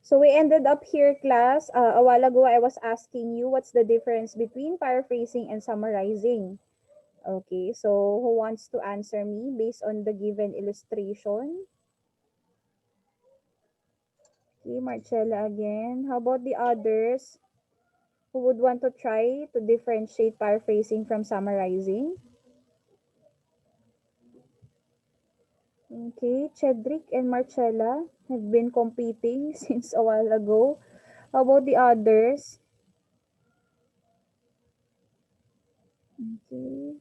So we ended up here, class. A while ago, I was asking you what's the difference between paraphrasing and summarizing. Okay, so who wants to answer me based on the given illustration? Okay, Marcella again. How about the others who would want to try to differentiate paraphrasing from summarizing? Okay, Chedrick and Marcella have been competing since a while ago. How about the others? Okay.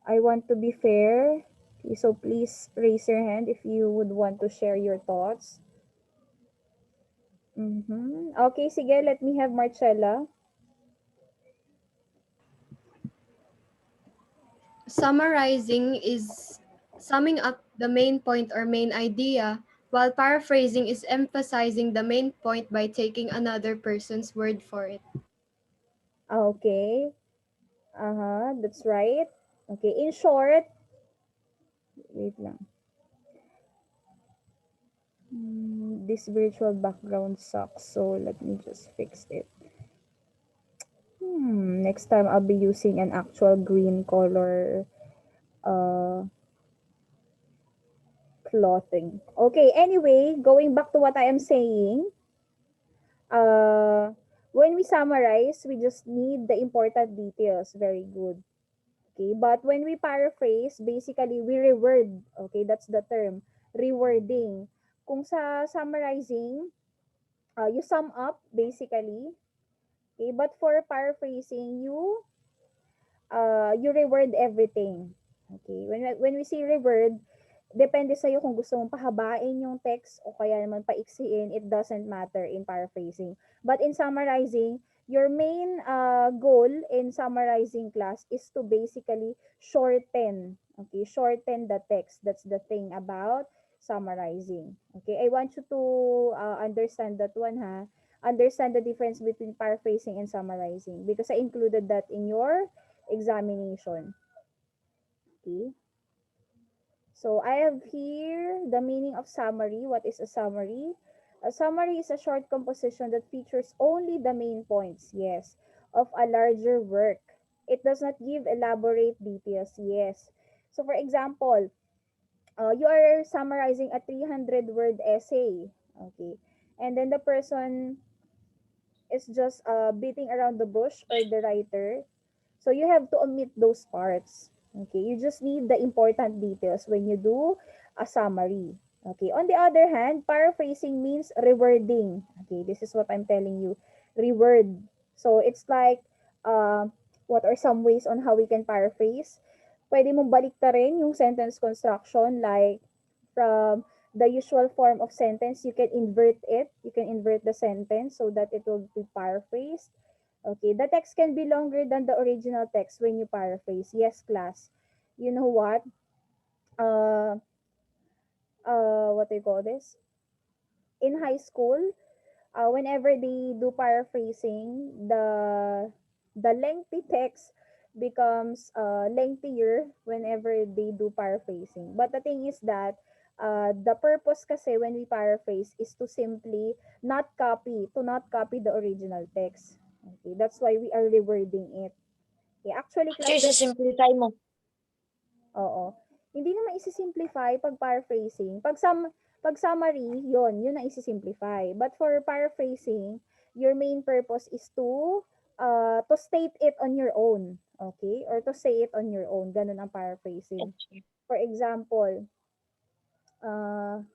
I want to be fair. Okay, so please raise your hand if you would want to share your thoughts. Okay, sige, let me have Marcella. Summarizing is summing up the main point or main idea, while paraphrasing is emphasizing the main point by taking another person's word for it. Okay. That's right. Okay, in short, wait lang. This virtual background sucks, so let me just fix it. Next time I'll be using an actual green color uh, clothing. Okay, anyway, going back to what I am saying, uh, when we summarize, we just need the important details. Very good. Okay, but when we paraphrase, basically we reword. Okay, that's the term, rewording. Kung sa summarizing, you sum up basically. Okay, but for paraphrasing, you reword everything. Okay, when we say reword, depende sa'yo kung gusto mong pahabain yung text o kaya naman paiksiin, it doesn't matter in paraphrasing. But in summarizing, your main goal in summarizing, class, is to basically shorten. Okay, shorten the text. That's the thing about summarizing. Okay, I want you to understand that one, ha. Understand the difference between paraphrasing and summarizing because I included that in your examination. Okay. So I have here the meaning of summary. What is a summary? A summary is a short composition that features only the main points, yes, of a larger work. It does not give elaborate details, yes. So for example, you are summarizing a 300-word essay, okay, and then the person is just beating around the bush, or the writer. So you have to omit those parts. Okay, you just need the important details when you do a summary. Okay, on the other hand, paraphrasing means rewording. Okay, this is what I'm telling you. Reword. So it's like, uh, what are some ways on how we can paraphrase? Pwede mong baliktarin yung sentence construction, like from the usual form of sentence, you can invert it. You can invert the sentence so that it will be paraphrased. Okay, the text can be longer than the original text when you paraphrase. Yes, class. You know what? Uh, what do you call this? In high school, whenever they do paraphrasing, the lengthy text becomes lengthier whenever they do paraphrasing. But the thing is that the purpose kasi when we paraphrase is to simply not copy the original text. Okay, that's why we are rewording it. Okay, actually, class, Actually, simplify mo. oo. Hindi naman isi-simplify pag paraphrasing. Pag summary, yun ang isi-simplify. But for paraphrasing, your main purpose is to state it on your own. Okay? Or to say it on your own. Ganun ang paraphrasing. For example, uh,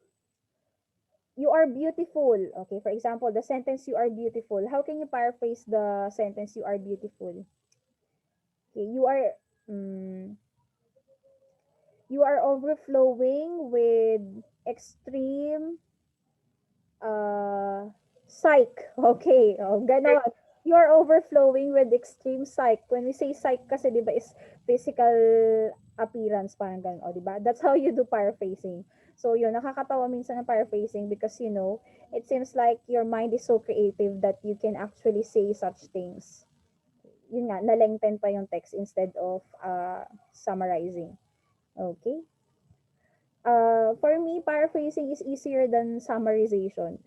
you are beautiful. Okay? For example, the sentence you are beautiful. How can you paraphrase the sentence you are beautiful? Okay, you are overflowing with extreme psych. Okay, ganon. You are overflowing with extreme psych. When we say psych kasi, di ba, is physical appearance, parang ganon, di ba? That's how you do paraphrasing. So, yun, nakakatawa minsan ng paraphrasing because, it seems like your mind is so creative that you can actually say such things. Yun nga, na-lengthen pa yung text instead of summarizing. Okay? For me, paraphrasing is easier than summarization.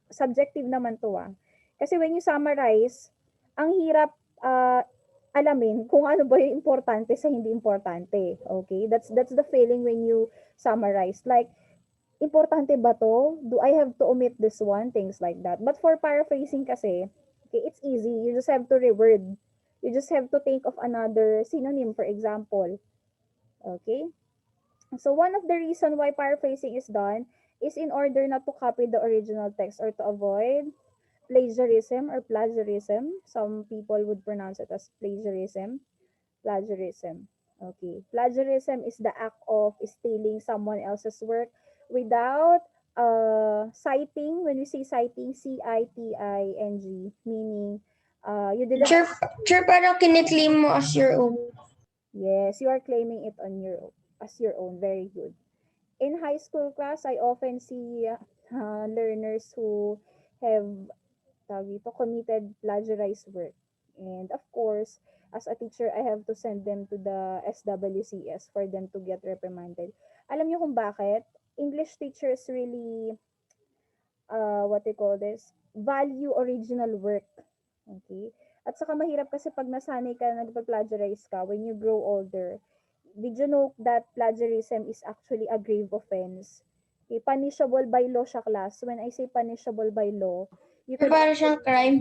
Subjective naman to Kasi when you summarize, ang hirap alamin kung ano ba yung importante sa hindi importante. Okay? That's the feeling when you summarize. Like, importante ba to? Do I have to omit this one? Things like that. But for paraphrasing kasi, okay, it's easy. You just have to reword. You just have to think of another synonym, for example. Okay? So one of the reason why paraphrasing is done is in order not to copy the original text or to avoid plagiarism or plagiarism. Some people would pronounce it as plagiarism. Plagiarism. Okay. Plagiarism is the act of stealing someone else's work without citing. When we say citing, citing, meaning you didn't. Sure, sure parang kiniklaim mo as your own. Yes, you are claiming it on your as your own. Very good. In high school class, I often see learners who have committed plagiarized work. And of course, as a teacher, I have to send them to the SWCS for them to get reprimanded. Alam niyo kung bakit? English teachers really, what they call this, value original work. Okay? At saka mahirap kasi pag nasanay ka na nagpa-plagiarize ka, when you grow older, did you know that plagiarism is actually a grave offense? Okay, punishable by law siya, class. When I say punishable by law, you Sure, could parang siyang actually, crime.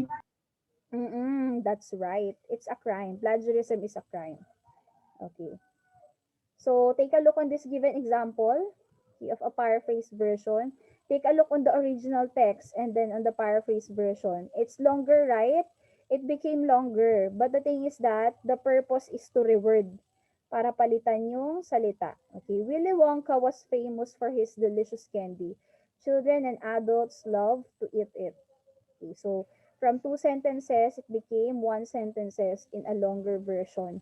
that's right. It's a crime. Plagiarism is a crime. Okay. So take a look on this given example of a paraphrase version. Take a look on the original text and then on the paraphrase version. It's longer, right? It became longer. But the thing is that the purpose is to reword para palitan yung salita. Okay, Willy Wonka was famous for his delicious candy. Children and adults love to eat it. Okay, so from two sentences, it became one sentences in a longer version.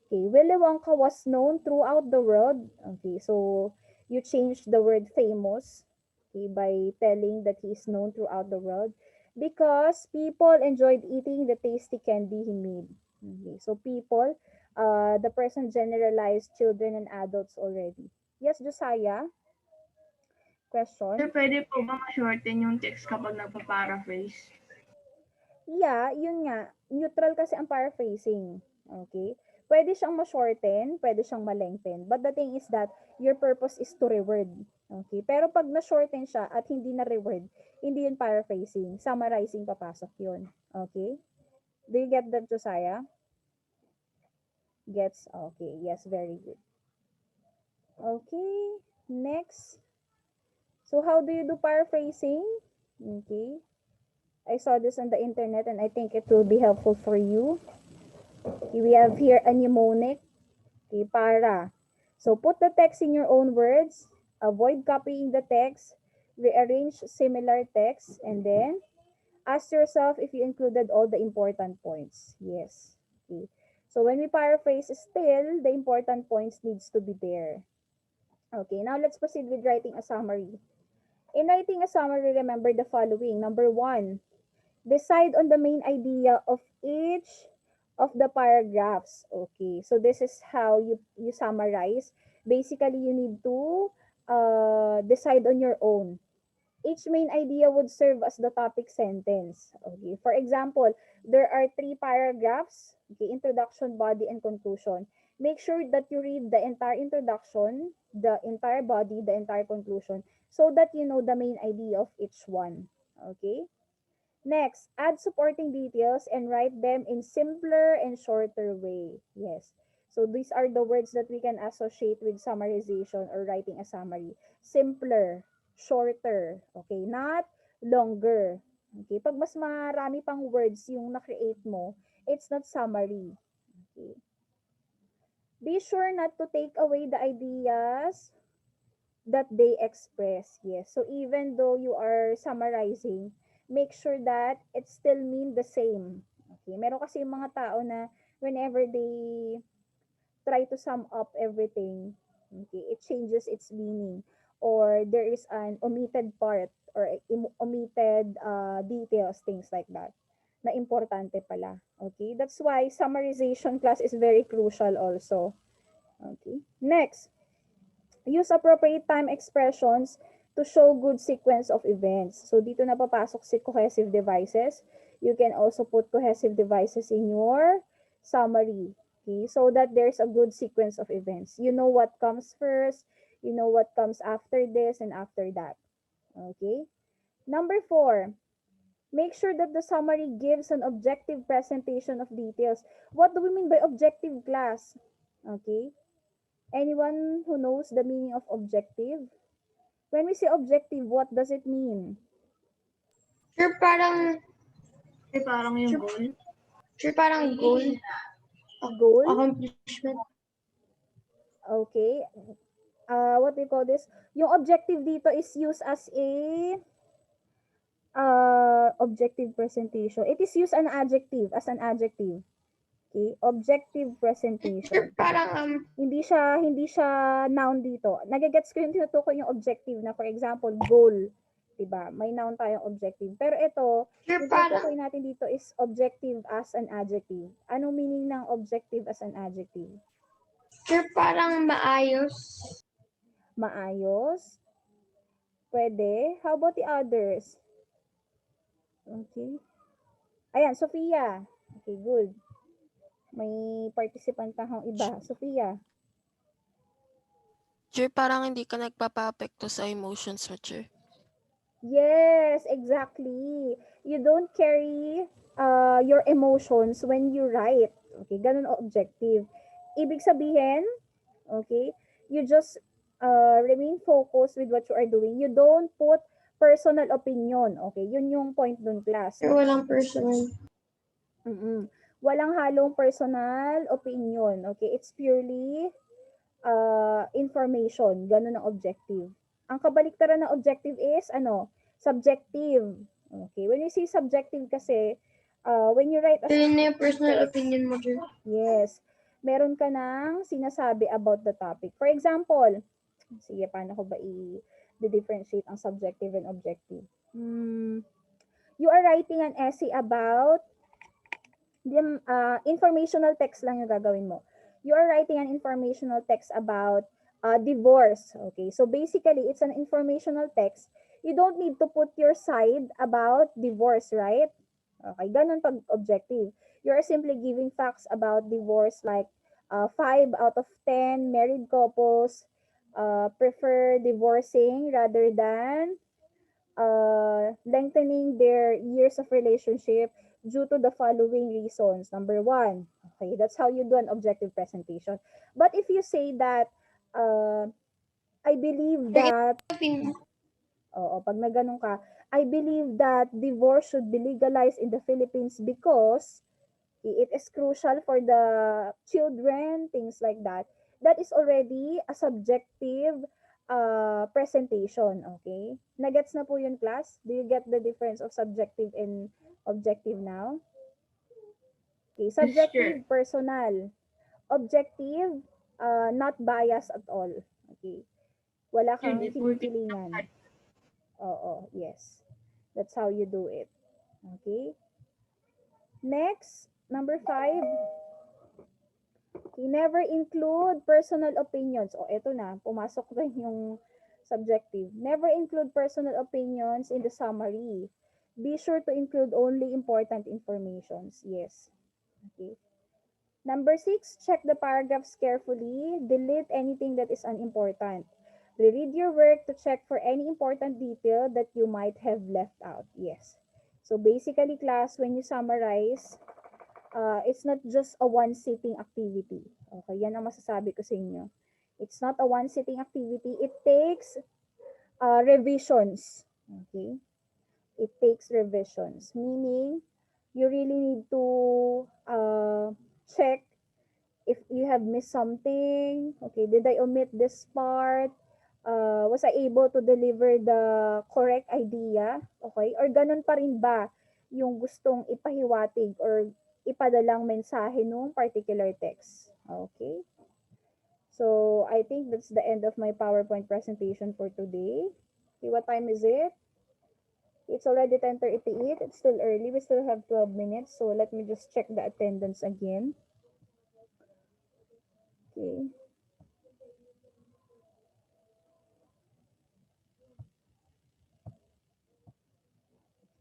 Okay, Willy Wonka was known throughout the world. Okay, so you change the word famous, okay, by telling that he is known throughout the world because people enjoyed eating the tasty candy he made. Okay, so people, the person generalized children and adults already. Yes, Josiah, Sir, question? pwede po ba ma-shorten yung text kapag nagpa-paraphrase? Yeah, yun nga. Neutral kasi ang paraphrasing. Okay? Pwede siyang ma-shorten, pwede siyang ma-lengthen. But the thing is that your purpose is to reword. Okay? Pero pag na-shorten siya at hindi na-reword, hindi yun paraphrasing. Summarizing papasok yun. Okay? Do you get that, Josiah? Gets? Okay. Yes, very good. Okay. Next. So, how do you do paraphrasing? Okay. I saw this on the internet and I think it will be helpful for you. Okay, we have here a mnemonic. Okay, para. So put the text in your own words. Avoid copying the text. Rearrange similar text. And then ask yourself if you included all the important points. Yes. Okay. So when we paraphrase still, the important points needs to be there. Okay, now let's proceed with writing a summary. In writing a summary, remember the following. Number one, decide on the main idea of each of the paragraphs. Okay, so this is how you summarize. Basically, you need to decide on your own. Each main idea would serve as the topic sentence. Okay, for example, there are three paragraphs. Okay, introduction, body, and conclusion. Make sure that you read the entire introduction, the entire body, the entire conclusion, so that you know the main idea of each one. Okay. Next, add supporting details and write them in simpler and shorter way. Yes. So these are the words that we can associate with summarization or writing a summary. Simpler, shorter, okay? Not longer. Okay? Pag mas marami pang words yung na-create mo, it's not summary. Okay? Be sure not to take away the ideas that they express. Yes. So even though you are summarizing, make sure that it still mean the same. Okay. Meron kasi yung mga tao na whenever they try to sum up everything, okay, it changes its meaning or there is an omitted part or omitted details, things like that na importante pala. Okay? That's why summarization class is very crucial also. Okay? Next, Use appropriate time expressions to show good sequence of events. So, dito na papasok si cohesive devices. You can also put cohesive devices in your summary. Okay, so that there's a good sequence of events. You know what comes first, you know what comes after this and after that. Okay? Number 4, make sure that the summary gives an objective presentation of details. What do we mean by objective, class? Okay? Anyone who knows the meaning of objective? When we say objective, what does it mean? Sure, parang, Parang yung sure, goal. sure, parang goal, Goal? accomplishment. Okay. What do you call this? Yung objective dito is used as a objective presentation. It is used an adjective, as an adjective. Okay? Objective Sure, presentation. parang, Hindi siya noun dito. Nagigets ko yung tinutukoy yung objective na, for example, goal. Diba? May noun tayong objective. Pero ito, sure, yung parang, tinutukoy natin dito is objective as an adjective. Anong meaning ng objective as an adjective? sure, parang maayos. Maayos? Pwede? How about the others? Okay. Ayan, Sophia. Okay, good. May participant pa hong iba. Sophia. Sure, parang hindi ka nagpapa-apekto sa emotions mo, sure. Yes, exactly. You don't carry your emotions when you write. Okay, ganun ang objective. Ibig sabihin, okay, you just remain focused with what you are doing. You don't put personal opinion. Okay, yun yung point dun, class. Sure, walang personal. Walang halong personal opinion. Okay, it's purely information. Ganun ang objective. Ang kabaliktaran ng objective is, subjective. Okay, when you say subjective kasi, when you write a Yun na yung personal text, opinion mo, sure. yes, meron ka nang sinasabi about the topic. For example, sige, paano ko ba i-differentiate ang subjective and objective? You are writing an essay about informational text lang yung gagawin mo. You are writing an informational text about divorce. Okay, so basically, it's an informational text. You don't need to put your side about divorce, right? Okay, ganun pag objective. You're simply giving facts about divorce like 5 out of 10 married couples prefer divorcing rather than lengthening their years of relationship due to the following reasons. Number 1, okay, that's how you do an objective presentation. But if you say that, I believe that, Opinion. pag na ganun ka, I believe that divorce should be legalized in the Philippines because it is crucial for the children, things like that. That is already a subjective presentation, okay? Nagets na po yun, class? Do you get the difference of subjective and objective now? Okay, subjective, personal. Objective, not biased at all. Okay. Wala kang kinikilingan. Oo, yes. That's how you do it. Okay? Next, number 5. Okay, never include personal opinions. Eto na, pumasok rin yung subjective. Never include personal opinions in the summary. Be sure to include only important informations. Yes. Okay. Number 6, check the paragraphs carefully. Delete anything that is unimportant. Reread your work to check for any important detail that you might have left out. Yes. So basically, class, when you summarize, it's not just a one-sitting activity. Okay, yan ang masasabi ko sa inyo. It's not a one-sitting activity. It takes revisions. Okay? It takes revisions. Meaning, you really need to check if you have missed something. Okay, did I omit this part? Was I able to deliver the correct idea? Okay, or ganun pa rin ba yung gustong ipahiwatig or ipadalang mensahe nung particular text? Okay. So, I think that's the end of my PowerPoint presentation for today. Okay, what time is it? It's already 10:38. It's still early. We still have 12 minutes. So, let me just check the attendance again. Okay.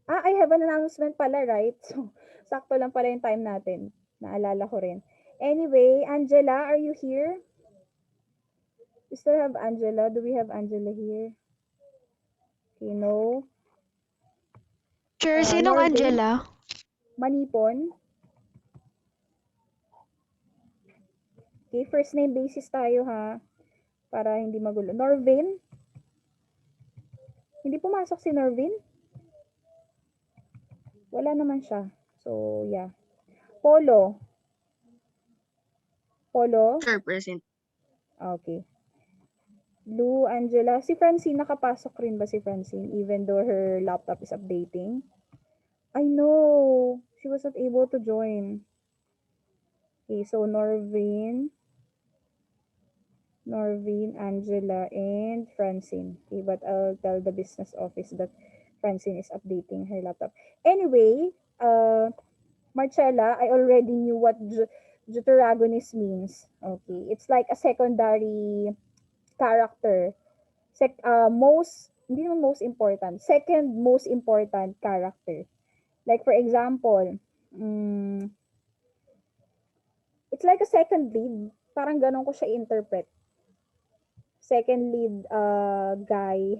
I have an announcement pala, right? So, sakto lang pala yung time natin. Naalala ko rin. Anyway, Angela, are you here? We still have Angela. Do we have Angela here? Okay, no. Sure, sinong Norvin, Angela? Manipon. Okay, first name basis tayo ha. Para hindi magulo. Norvin? Hindi pumasok si Norvin? Wala naman siya. So, yeah. Polo. Polo? Sure, present. Okay. Lou, Angela. Si Francine, nakapasok rin ba si Francine even though her laptop is updating? I know. She was not able to join. Okay, so Norvin, Angela, and Francine. Okay, but I'll tell the business office that Francine is updating her laptop. Anyway, Marcella, I already knew what deuteragonist means. Okay, it's like a secondary character. Hindi naman most important, second most important character. Like for example, it's like a second lead. Parang ganon ko siya interpret. Second lead guy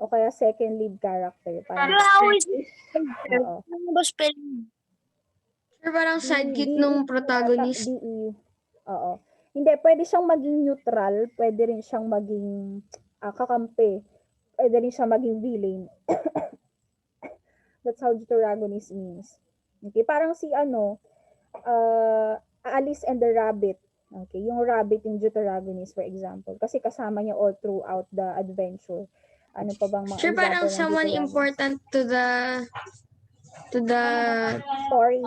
o kaya second lead character. Parang, oo. Ano ba spelling? Sure, parang sidekick nung protagonist. DE. Oo. Hindi, pwede siyang maging neutral, pwede rin siyang maging kakampi, pwede rin siyang maging villain. That's how deuteragonist means. Okay, parang si Alice and the Rabbit. Okay, yung rabbit yung deuteragonist for example. Kasi kasama niya all throughout the adventure. Ano pa bang mga Sure, parang example ng someone deuteragonist? important to the Story.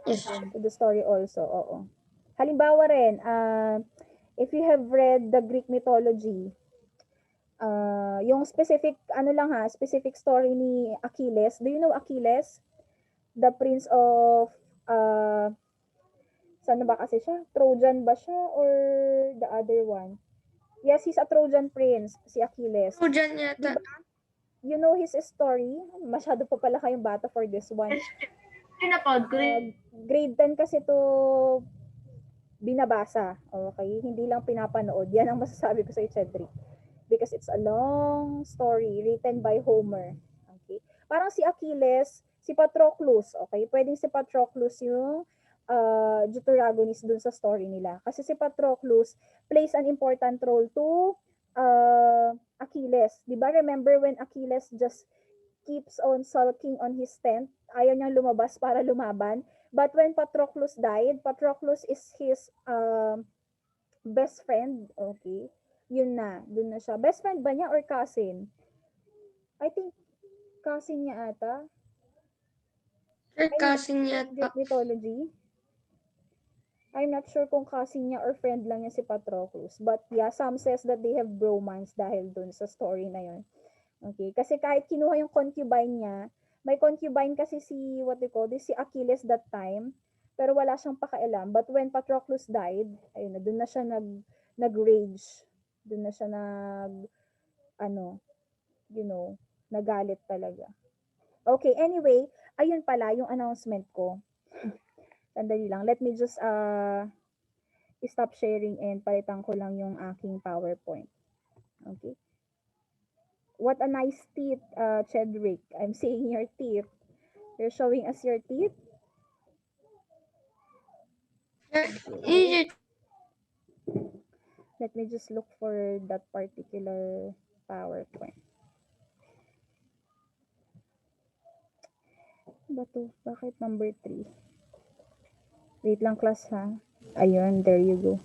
yes. To the story also, oo. Halimbawa rin, if you have read the Greek mythology, yung specific, specific story ni Achilles. Do you know Achilles? The prince of, saan ba kasi siya? Trojan ba siya or the other one? Yes, he's a Trojan prince, si Achilles. So, dyan yata. Diba? You know his story? Masyado pa pala kayong bata for this one. Pinapod ko Grade 10 kasi to binabasa. Okay? Hindi lang pinapanood. Yan ang masasabi ko sa Cedric. Because it's a long story written by Homer. Okay? Parang si Achilles, si Patroclus. Okay? Pwedeng si Patroclus yung deuteragonist dun sa story nila. Kasi si Patroclus plays an important role to Achilles. Diba? Remember when Achilles just keeps on sulking on his tent? Ayaw niyang lumabas para lumaban. But when Patroclus died, Patroclus is his best friend. Okay? Yun na. Dun na siya. Best friend ba niya or cousin? I think cousin niya ata. Sure, cousin yata. Greek mythology. I'm not sure kung cousin niya or friend lang niya si Patroclus. But yeah, some says that they have bromance dahil dun sa story na yun. Okay? Kasi kahit kinuha yung concubine niya, may concubine kasi si, si Achilles that time, pero wala siyang pakialam. But when Patroclus died, ayun na, dun na siya nag-rage. Dun na siya nagalit talaga. Okay, anyway, ayun pala yung announcement ko. Sandali lang. Let me just stop sharing and palitan ko lang yung aking PowerPoint. Okay. What a nice teeth, Chedrick. I'm seeing your teeth. You're showing us your teeth? Sure, Let me just look for that particular PowerPoint. Ba to? Bakit number 3? Wait lang class ha. Ayun, there you go.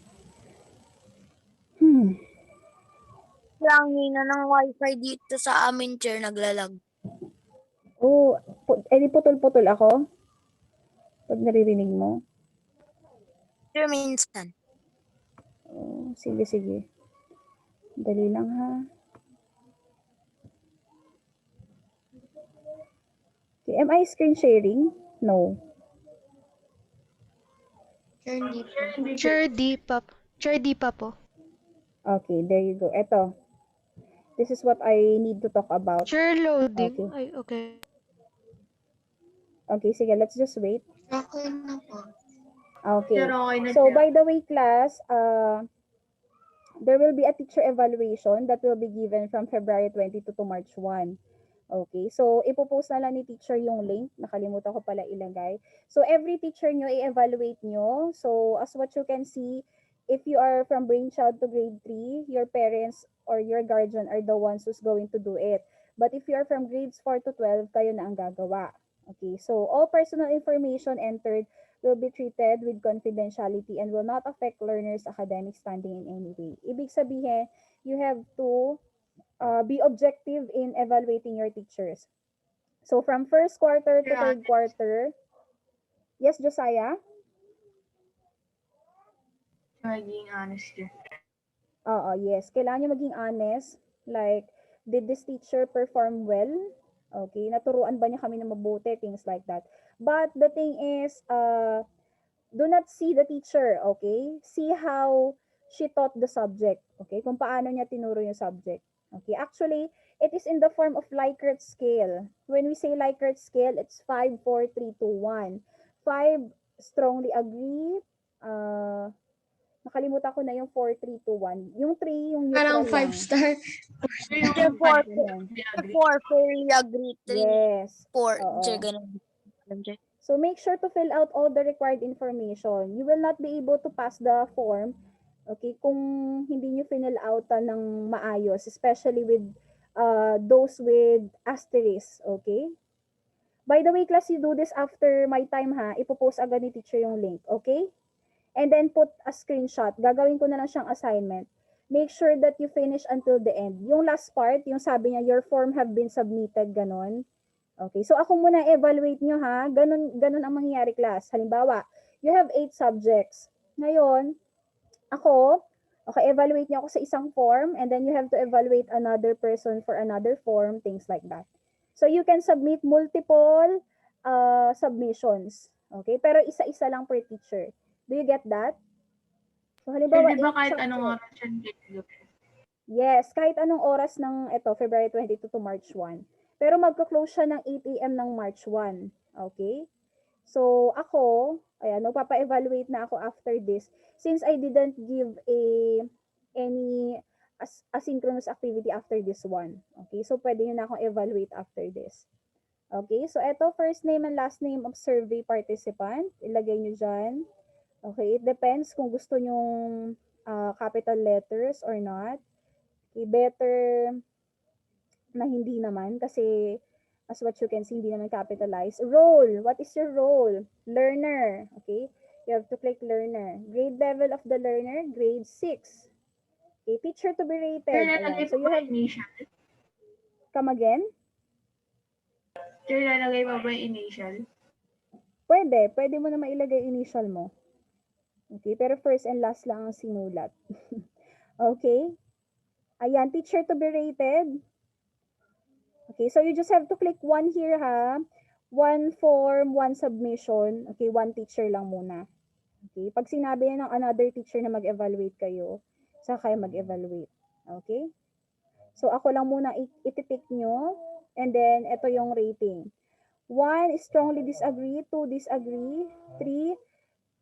Lang hina ng wifi dito sa amin, chair, naglalag. Oh, edi putol-putol ako? Pag naririnig mo? Sure, minsan. Oh, sige. Dali lang ha. Okay, am I screen sharing? No. Sure, di pa po. Okay, there you go. Eto. This is what I need to talk about. Sure, loading. Okay. Ay, okay. Okay, sige, let's just wait. Okay na po. Okay. Sir, okay na, So, sir. by the way, class, there will be a teacher evaluation that will be given from February 22 to March 1. Okay, so ipopost na lang ni teacher yung link. Nakalimutan ko pala ilagay. So every teacher nyo, i-evaluate nyo. So as what you can see, if you are from brainchild to grade 3, your parents or your guardian are the ones who's going to do it. But if you are from grades 4 to 12, kayo na ang gagawa. Okay, so all personal information entered will be treated with confidentiality and will not affect learners' academic standing in any way. Ibig sabihin, you have to be objective in evaluating your teachers. So from first quarter to third quarter, yes, Josiah? Maging honest, sir. Oo, yes. Kailangan nyo maging honest. Like, did this teacher perform well? Okay, naturuan ba niya kami na mabuti? Things like that. But the thing is, do not see the teacher, okay? See how she taught the subject, okay? Kung paano niya tinuro yung subject. Okay, actually, it is in the form of Likert scale. When we say Likert scale, it's 5, 4, 3, 2, 1. 5, strongly agree. Nakalimutan ko na yung 4, 3, 2, 1. Yung 3, yung neutral Parang 5 lang. star. Yung Teacher 4, Ganun. agree. 4, fully agree. 3, Yes. 4. Oo. Teacher, ganun. Teacher. So make sure to fill out all the required information. You will not be able to pass the form, okay, kung hindi nyo fill out ng maayos, especially with those with asterisk, okay? By the way, class, you do this after my time ha. Ipopost agad ni teacher yung link, okay? And then put a screenshot. Gagawin ko na lang siyang assignment. Make sure that you finish until the end. Yung last part, yung sabi niya, your form have been submitted, ganon. Okay, so ako muna evaluate nyo ha. Ganun ang mangyayari class. Halimbawa, you have 8 subjects. Ngayon, ako, okay, evaluate nyo ako sa isang form and then you have to evaluate another person for another form, things like that. So you can submit multiple submissions. Okay, pero isa-isa lang per teacher. Do you get that? So Sir, halimbawa, di ba 8 kahit anong subjects. oras yan get Yes, kahit anong oras ng February 22 to March 1. Pero magko-close siya ng 8 AM ng March 1. Okay? So, ako, ayan, magpapa-evaluate na ako after this. Since I didn't give any asynchronous activity after this one. Okay? So, pwede nyo na akong evaluate after this. Okay? So, eto, first name and last name of survey participant. Ilagay nyo dyan. Okay? It depends kung gusto nyong capital letters or not. Okay, better na hindi naman kasi as what you can see, hindi naman capitalized. Role, what is your role? Learner, okay? You have to click learner. Grade level of the learner, grade 6. Okay, teacher to be Sir, rated. lalagay Ayan. So pa you ba have, initial? come again? Sir, lalagay pa ba initial? Pwede mo na mailagay initial mo. Okay, pero first and last lang ang sinulat. Okay? Ayan, teacher to be rated. Okay, so you just have to click one here ha. One form, one submission. Okay, one teacher lang muna. Okay, pag sinabi niya ng another teacher na mag-evaluate kayo, saka kayo mag-evaluate. Okay? So ako lang muna ititik nyo. And then, ito yung rating. 1, strongly disagree. 2, disagree. 3,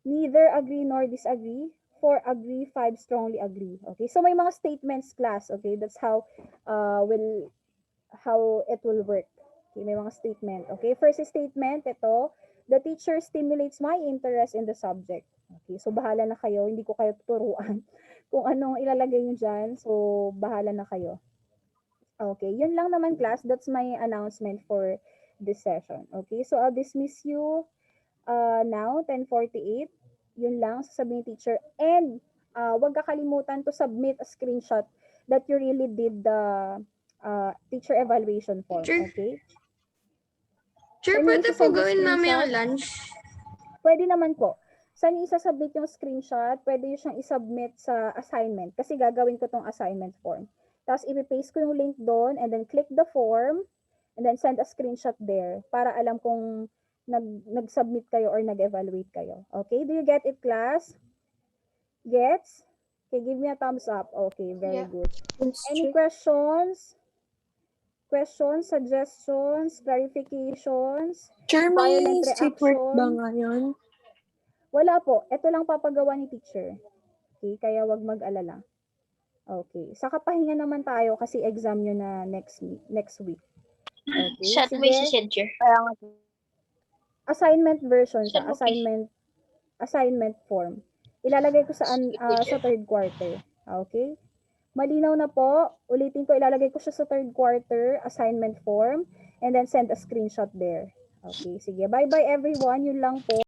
neither agree nor disagree. 4, agree. 5, strongly agree. Okay, so may mga statements class. Okay, that's how it will work. Okay, may mga statement. Okay, first statement, ito, the teacher stimulates my interest in the subject. Okay, so bahala na kayo, hindi ko kayo tuturuan kung anong ilalagay nyo dyan, so bahala na kayo. Okay, yun lang naman class, that's my announcement for this session. Okay, so I'll dismiss you now, 10:48. Yun lang, sasabihin ni teacher. And wag kakalimutan to submit a screenshot that you really did the teacher evaluation form. Teacher? Okay? Sure, Saan yung pwede po isasend yung gawin namin screenshot? yung lunch. Pwede naman po. Saan yung isasubmit yung screenshot? Pwede yung siyang isubmit sa assignment kasi gagawin ko tong assignment form. Tapos ipipaste ko yung link doon and then click the form and then send a screenshot there para alam kung nag-submit kayo or nag-evaluate kayo. Okay? Do you get it, class? Gets? Okay, give me a thumbs up. Okay, very Yeah. good. Any questions? Questions, suggestions, clarifications, Chair, violent may streetwork ba reaction? ngayon? Wala po. Ito lang papagawa ni teacher. Okay, kaya wag mag-alala. Okay. Sa kapahinga naman tayo kasi exam nyo na next week. Okay, sige. Kaya nga, Assignment version siya. Assignment form. Ilalagay ko sa third quarter. Okay? Malinaw na po. Ulitin ko, ilalagay ko siya sa third quarter assignment form and then send a screenshot there. Okay, sige. Bye-bye everyone. Yun lang po.